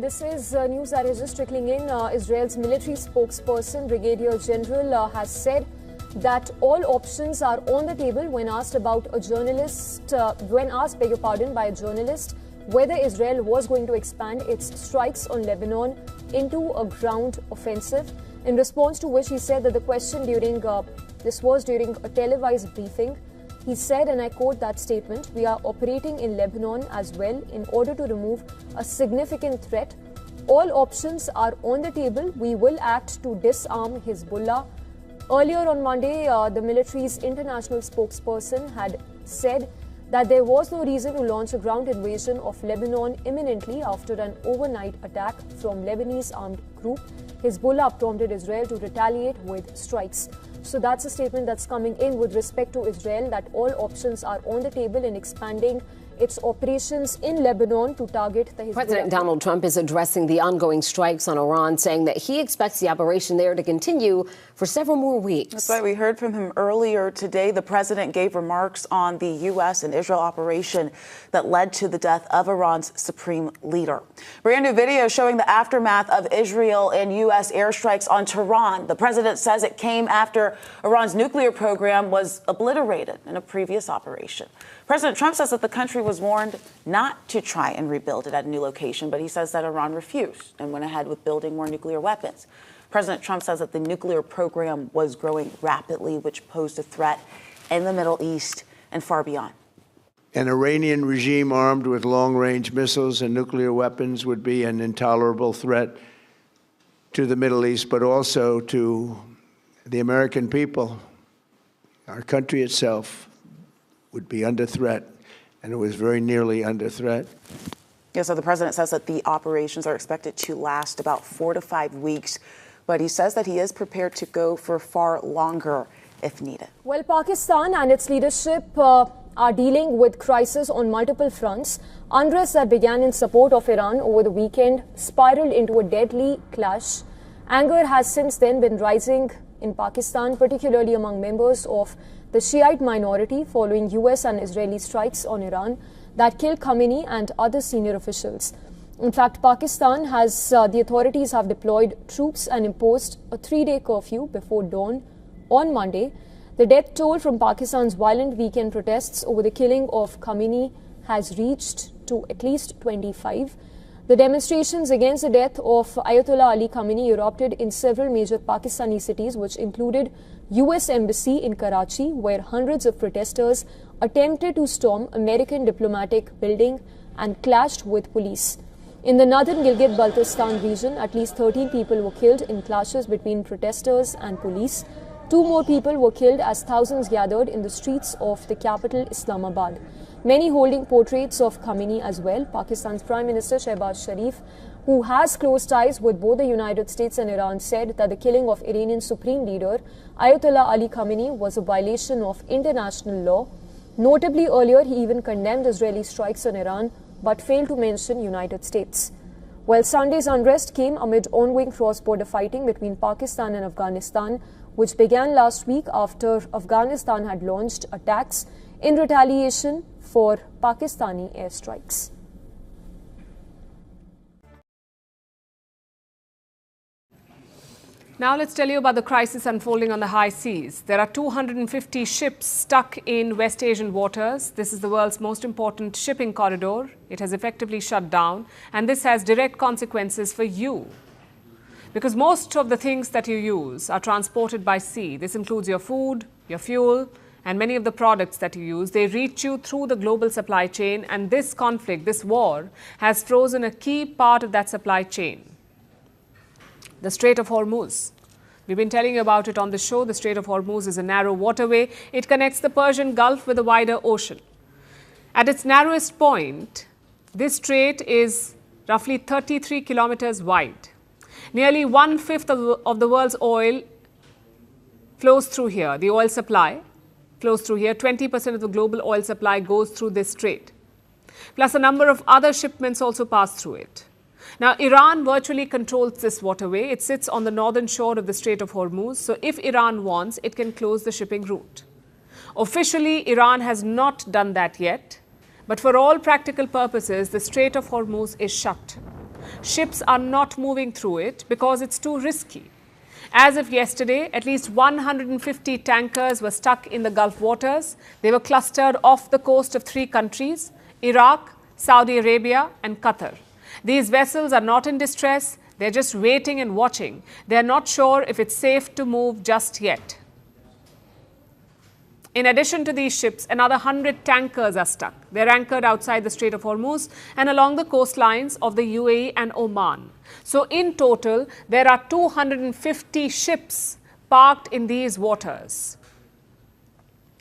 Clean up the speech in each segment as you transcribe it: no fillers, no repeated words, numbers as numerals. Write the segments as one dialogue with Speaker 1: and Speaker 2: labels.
Speaker 1: This is news that is just trickling in. Israel's military spokesperson, Brigadier General, has said that all options are on the table when asked about a journalist, by a journalist, whether Israel was going to expand its strikes on Lebanon into a ground offensive. In response to which he said that the question this was during a televised briefing. He said, and I quote that statement, "We are operating in Lebanon as well in order to remove a significant threat. All options are on the table. We will act to disarm Hezbollah." Earlier on Monday, the military's international spokesperson had said that there was no reason to launch a ground invasion of Lebanon imminently after an overnight attack from Lebanese armed group. Hezbollah prompted Israel to retaliate with strikes. So that's a statement that's coming in with respect to Israel, that all options are on the table in expanding its operations in Lebanon to target the Hezbollah.
Speaker 2: President Donald Trump is addressing the ongoing strikes on Iran, saying that he expects the operation there to continue for several more weeks.
Speaker 3: That's right. We heard from him earlier today. The president gave remarks on the U.S. and Israel operation that led to the death of Iran's supreme leader. Brand new video showing the aftermath of Israel and U.S. airstrikes on Tehran. The president says it came after Iran's nuclear program was obliterated in a previous operation. President Trump says that the country was warned not to try and rebuild it at a new location, but he says that Iran refused and went ahead with building more nuclear weapons. President Trump says that the nuclear program was growing rapidly, which posed a threat in the Middle East and far beyond.
Speaker 4: An Iranian regime armed with long-range missiles and nuclear weapons would be an intolerable threat to the Middle East, but also to the American people. Our country itself would be under threat, and it was very nearly under threat.
Speaker 3: Yeah, so the president says that the operations are expected to last about 4 to 5 weeks, but he says that he is prepared to go for far longer if needed.
Speaker 1: Well, Pakistan and its leadership are dealing with crisis on multiple fronts. Unrest that began in support of Iran over the weekend spiraled into a deadly clash. Anger has since then been rising in Pakistan, particularly among members of the Shiite minority, following US and Israeli strikes on Iran that killed Khamenei and other senior officials. In fact, Pakistan the authorities have deployed troops and imposed a 3-day curfew before dawn on Monday. The death toll from Pakistan's violent weekend protests over the killing of Khamenei has reached to at least 25. The demonstrations against the death of Ayatollah Ali Khamenei erupted in several major Pakistani cities, which included US Embassy in Karachi, where hundreds of protesters attempted to storm American diplomatic building and clashed with police. In the northern Gilgit-Baltistan region, at least 13 people were killed in clashes between protesters and police. 2 more people were killed as thousands gathered in the streets of the capital, Islamabad. Many holding portraits of Khamenei as well. Pakistan's Prime Minister Shehbaz Sharif, who has close ties with both the United States and Iran, said that the killing of Iranian Supreme Leader Ayatollah Ali Khamenei was a violation of international law. Notably, earlier he even condemned Israeli strikes on Iran, but failed to mention United States. Well, Sunday's unrest came amid ongoing cross-border fighting between Pakistan and Afghanistan, which began last week after Afghanistan had launched attacks in retaliation for Pakistani airstrikes.
Speaker 5: Now let's tell you about the crisis unfolding on the high seas. There are 250 ships stuck in West Asian waters. This is the world's most important shipping corridor. It has effectively shut down, and this has direct consequences for you, because most of the things that you use are transported by sea. This includes your food, your fuel, and many of the products that you use. They reach you through the global supply chain, and this conflict, this war, has frozen a key part of that supply chain. The Strait of Hormuz. We've been telling you about it on the show. The Strait of Hormuz is a narrow waterway. It connects the Persian Gulf with the wider ocean. At its narrowest point, this strait is roughly 33 kilometers wide. Nearly 1/5 of the world's oil flows through here. The oil supply flows through here. 20% of the global oil supply goes through this strait. Plus, a number of other shipments also pass through it. Now, Iran virtually controls this waterway. It sits on the northern shore of the Strait of Hormuz. So if Iran wants, it can close the shipping route. Officially, Iran has not done that yet. But for all practical purposes, the Strait of Hormuz is shut. ships are not moving through it because it's too risky. As of yesterday, at least 150 tankers were stuck in the Gulf waters. They were clustered off the coast of 3 countries, Iraq, Saudi Arabia and Qatar. These vessels are not in distress. They're just waiting and watching. They're not sure if it's safe to move just yet. In addition to these ships, another 100 tankers are stuck. They're anchored outside the Strait of Hormuz and along the coastlines of the UAE and Oman. So in total, there are 250 ships parked in these waters.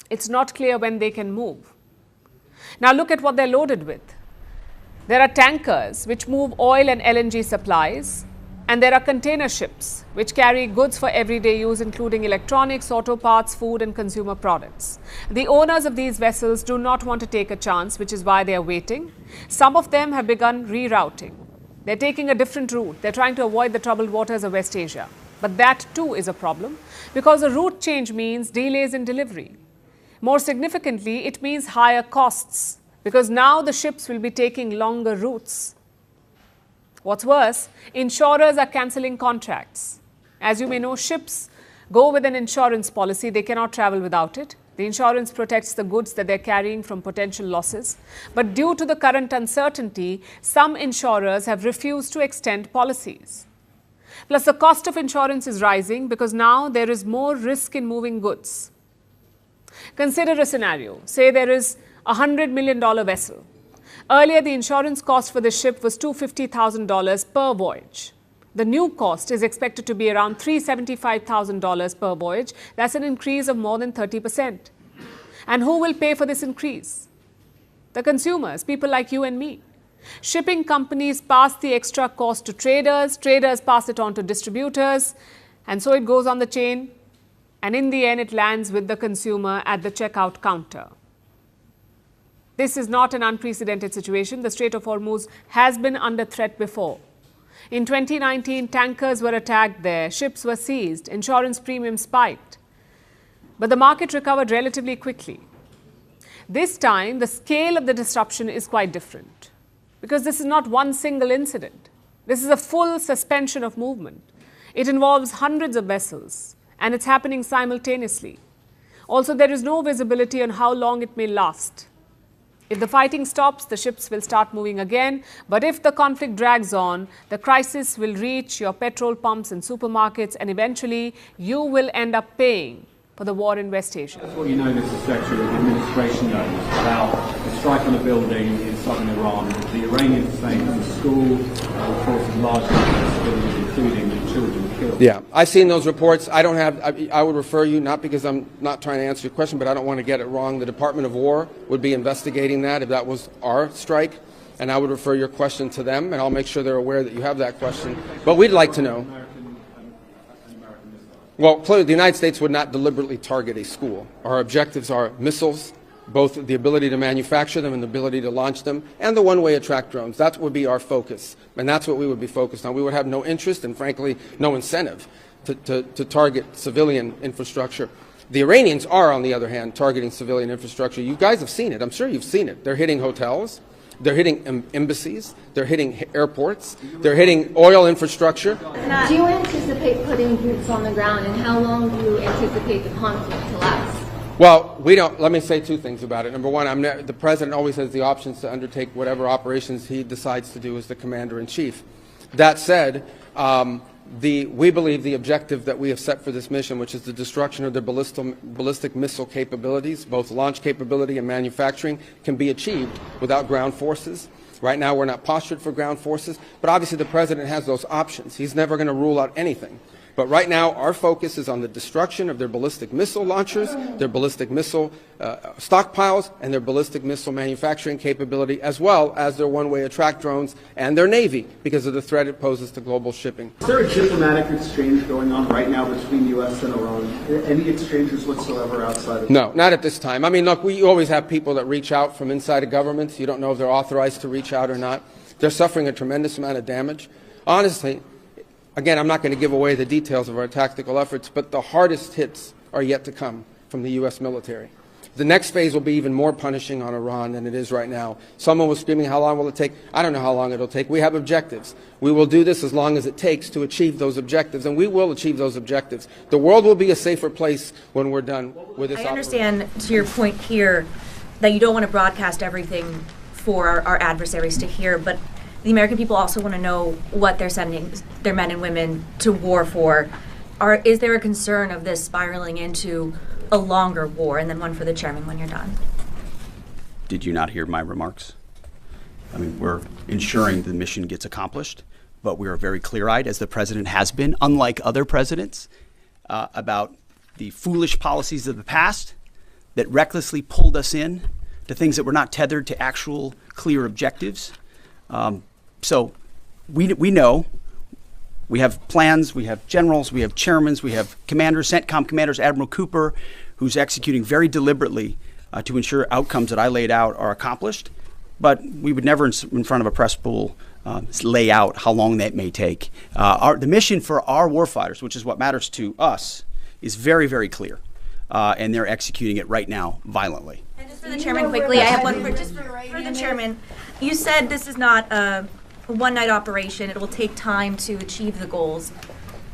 Speaker 5: It's not clear when they can move. Now look at what they're loaded with. There are tankers which move oil and LNG supplies, and there are container ships which carry goods for everyday use, including electronics, auto parts, food and consumer products. The owners of these vessels do not want to take a chance, which is why they are waiting. Some of them have begun rerouting. They're taking a different route. They're trying to avoid the troubled waters of West Asia. But that too is a problem because a route change means delays in delivery. More significantly, it means higher costs because now the ships will be taking longer routes. What's worse, insurers are cancelling contracts. As you may know, ships go with an insurance policy. They cannot travel without it. The insurance protects the goods that they're carrying from potential losses. But due to the current uncertainty, some insurers have refused to extend policies. Plus, the cost of insurance is rising because now there is more risk in moving goods. Consider a scenario. Say there is a $100 million vessel. Earlier, the insurance cost for the ship was $250,000 per voyage. The new cost is expected to be around $375,000 per voyage. That's an increase of more than 30%. And who will pay for this increase? The consumers, people like you and me. Shipping companies pass the extra cost to traders, traders pass it on to distributors, and so it goes on the chain. And in the end, it lands with the consumer at the checkout counter. This is not an unprecedented situation. The Strait of Hormuz has been under threat before. In 2019, tankers were attacked there, ships were seized, insurance premiums spiked. But the market recovered relatively quickly. This time, the scale of the disruption is quite different because this is not one single incident. This is a full suspension of movement. It involves hundreds of vessels and it's happening simultaneously. Also, there is no visibility on how long it may last. If the fighting stops, the ships will start moving again. But if the conflict drags on, the crisis will reach your petrol pumps and supermarkets, and eventually you will end up paying for the war in West Asia.
Speaker 6: That's what you know, Mr. Secretary, the administration knows about the strike on a building in southern Iran. The Iranians are saying that the school reported large numbers of civilians, including children, killed.
Speaker 7: Yeah, I've seen those reports. I would refer you, not because I'm not trying to answer your question, but I don't want to get it wrong. The Department of War would be investigating that if that was our strike, and I would refer your question to them, and I'll make sure they're aware that you have that question. But we'd like to know. Well, clearly, the United States would not deliberately target a school. Our objectives are missiles, both the ability to manufacture them and the ability to launch them, and the one-way attract drones. That would be our focus, and that's what we would be focused on. We would have no interest and, frankly, no incentive to target civilian infrastructure. The Iranians are, on the other hand, targeting civilian infrastructure. You guys have seen it. I'm sure you've seen it. They're hitting hotels. They're hitting embassies. They're hitting airports. They're hitting oil infrastructure.
Speaker 8: Do you anticipate putting boots on the ground, and how long do you anticipate the conflict to last?
Speaker 7: Well, we don't. Let me say two things about it. Number one, the president always has the options to undertake whatever operations he decides to do as the commander-in-chief. That said, we believe the objective that we have set for this mission, which is the destruction of their ballistic missile capabilities, both launch capability and manufacturing, can be achieved without ground forces. Right now, we're not postured for ground forces, but obviously the president has those options. He's never going to rule out anything. But right now, our focus is on the destruction of their ballistic missile launchers, their ballistic missile stockpiles, and their ballistic missile manufacturing capability, as well as their one-way attract drones and their Navy, because of the threat it poses to global shipping.
Speaker 9: Is there a diplomatic exchange going on right now between the U.S. and Iran? Any exchanges whatsoever outside of
Speaker 7: No, not at this time. I mean, look, we always have people that reach out from inside of governments. You don't know if they're authorized to reach out or not. They're suffering a tremendous amount of damage. Honestly, again, I'm not going to give away the details of our tactical efforts, but the hardest hits are yet to come from the U.S. military. The next phase will be even more punishing on Iran than it is right now. Someone was screaming, how long will it take? I don't know how long it'll take. We have objectives. We will do this as long as it takes to achieve those objectives, and we will achieve those objectives. The world will be a safer place when we're done with this
Speaker 10: I understand, to your point here, that you don't want to broadcast everything for our adversaries to hear, but the American people also want to know what they're sending their men and women to war for. Is there a concern of this spiraling into a longer war? And then one for the chairman when you're done.
Speaker 11: Did you not hear my remarks? I mean, we're ensuring the mission gets accomplished, but we are very clear-eyed, as the president has been, unlike other presidents, about the foolish policies of the past that recklessly pulled us in to things that were not tethered to actual clear objectives. So we know. We have plans, we have generals, we have chairmen, we have commanders, CENTCOM commanders, Admiral Cooper, who's executing very deliberately to ensure outcomes that I laid out are accomplished. But we would never, in front of a press pool, lay out how long that may take. The mission for our warfighters, which is what matters to us, is very, very clear. And they're executing it right now violently.
Speaker 10: And just for the chairman quickly, I have one for the chairman. You said this is not a one-night operation. It will take time to achieve the goals.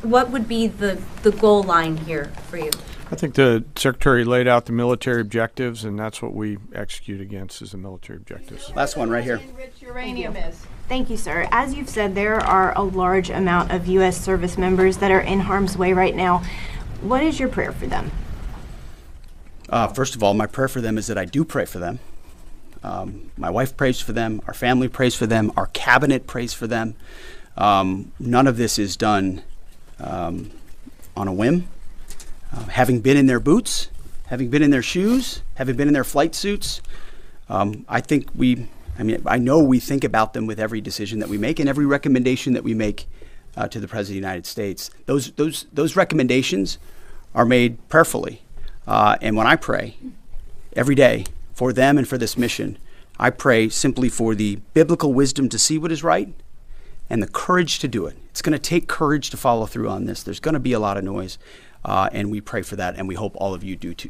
Speaker 10: What would be the goal line here for you?
Speaker 12: I think the Secretary laid out the military objectives, and that's what we execute against, is the military objectives.
Speaker 11: Last one right here.
Speaker 13: Enriched uranium is. Thank you, sir. As you've said, there are a large amount of U.S. service members that are in harm's way right now. What is your prayer for them?
Speaker 11: First of all, my prayer for them is that I do pray for them. My wife prays for them, our family prays for them, our cabinet prays for them. None of this is done on a whim. Having been in their boots, having been in their shoes, having been in their flight suits, I know we think about them with every decision that we make and every recommendation that we make to the President of the United States. Those recommendations are made prayerfully. And when I pray every day for them and for this mission, I pray simply for the biblical wisdom to see what is right and the courage to do it. It's going to take courage to follow through on this. There's going to be a lot of noise, and we pray for that, and we hope all of you do too.